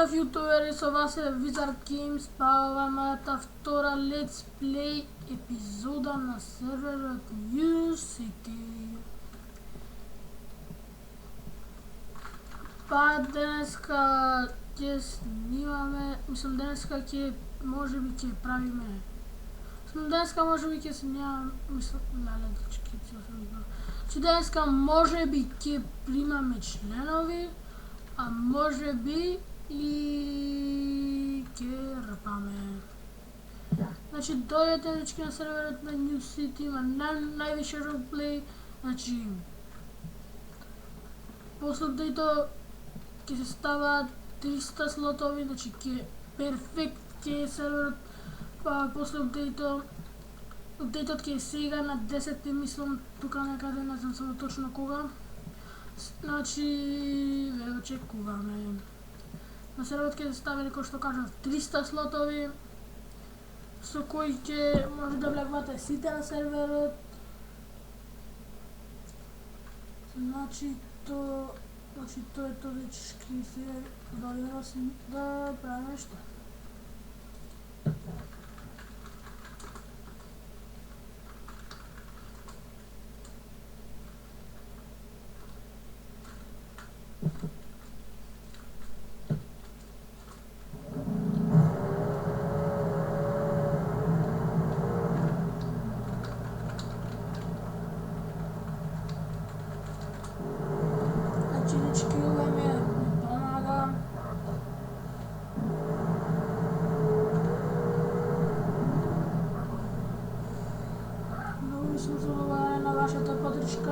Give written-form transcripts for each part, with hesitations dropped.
Поздрав јутубери, со вас е Wizard Games, па ова е мојата втора Let's Play епизода на серверот New City. Па денеска ќе снимаме, денеска ќе можеби ќе правиме. Денеска можеби ќе снимаме, денеска можеби ќе примаме членови, а можеби и ќе рпаме. Значи, дојдете дечки на серверот на New City, има највише roleplay, значи, после update ќе се ставаат 300 слотови, значи ќе перфект ќе е серверот, па после update-от ќе е сега на 10, мислам, тука некаде, не знам само точно кога. Значи, ве очекуваме. На серверот ќе се стави, како што кажав, 300 слотови, со кои ќе може да влегвате сите на серверот. Значи, тоа е тоа, дечки, се да правиме што.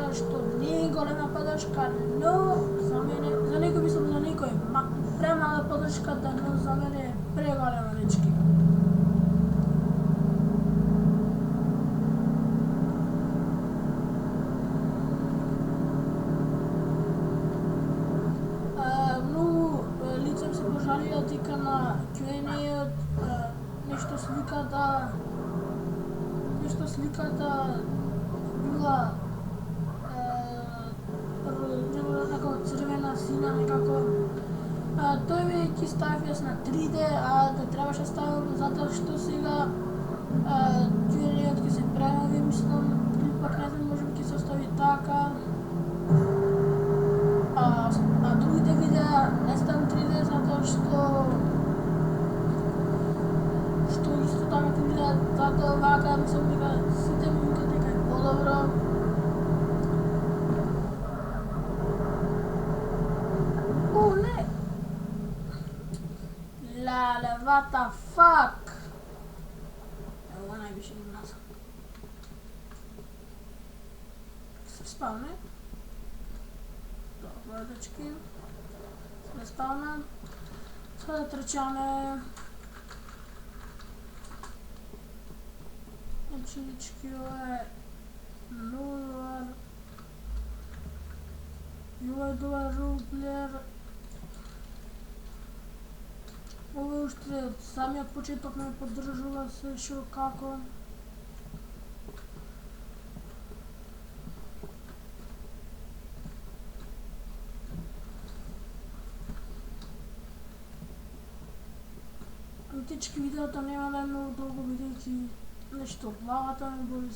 Што не е голема подршка, но за мене, за некој мислам за некој премала подршката, но за мене е преголема, дечки. Многу лица се пожалија дека на Q&A-от нешто сликата била црвена, сина, некако. Тој ми ќе ставив јас на 3D, а да требаше ставам затоа што сега Q&A-от ќе се пренови, мислам, или пак не знам, можеби ќе се остави така. А другите видеа не ставам 3D затоа што исто така ќе видеа затоа вака, мислам дека сите ми викат дека е подобро. What the fuck? Evo najviše nazad. Se spavne. Dobro, dečki. Se spavne. Sada trčane. Znači, dečki, ovo je dobar. I ovo je dobar roleplayer. Ова уште од самиот почеток ме поддржува се шо како. Антички видеото нема да е многу долго, бидејќи нешто главата ми боли,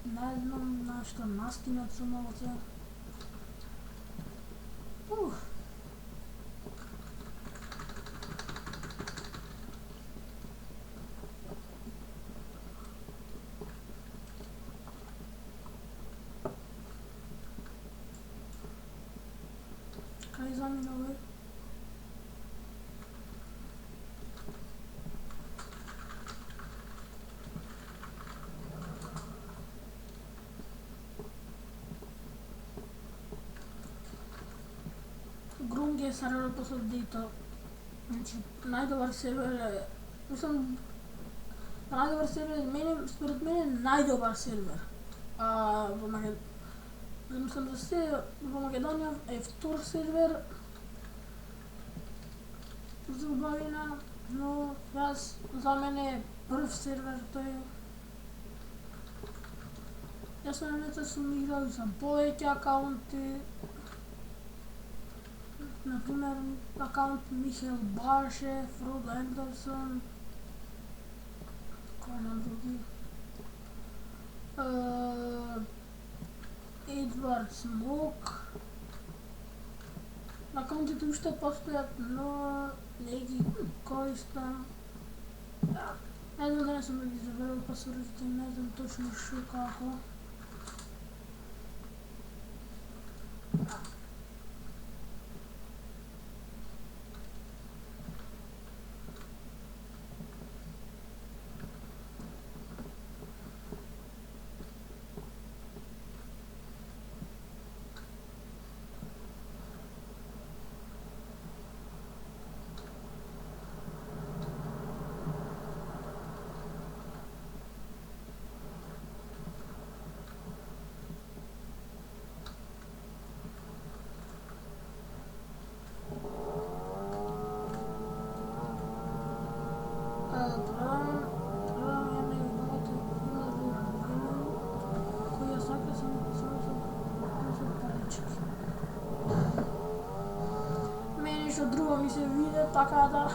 не знам нешто настинат со малце. Кај замина овој? Грунг е серверот после апдејта. Значи, најдобар сервер е, мислам, најдобар сервер, според мене најдобар сервер. Во Македонија, мислам за се, во Македонија е втор сервер за убавина, но јас, за мене е прв сервер тој. Јас на нета сум играл и за повеќе акаунти. Например, акаунт Михаил Башев, Род Ендерсон, кој на други, Едвард Смок. Акаунтите уште постојат, но не ги користам. Не знам да не сум ги забравил пасвордите, не знам точно шо како. Мене ништо друго ми се виде, така да...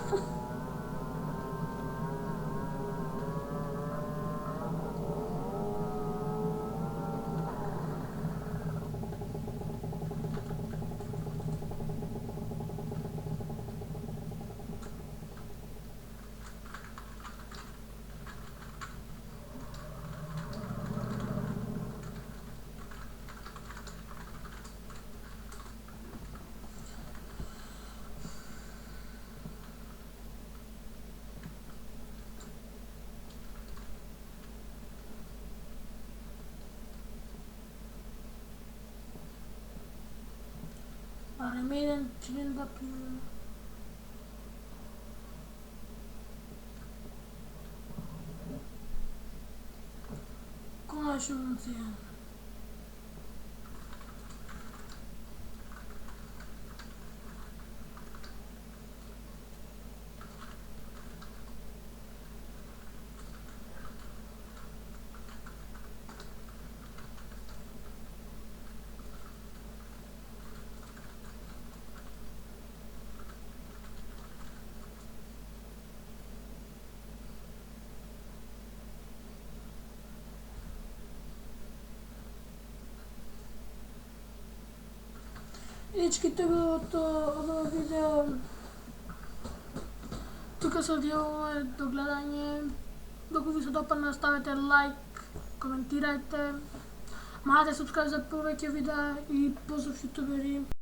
Ремеден член да примем. Конечно функция. Ечките од ова видео. Тука се одјавува до гледање. Доколку ви се допадна, ставете лайк, коментирајте, мажете субскрайб за повеќе видеа и поздрав јутубери.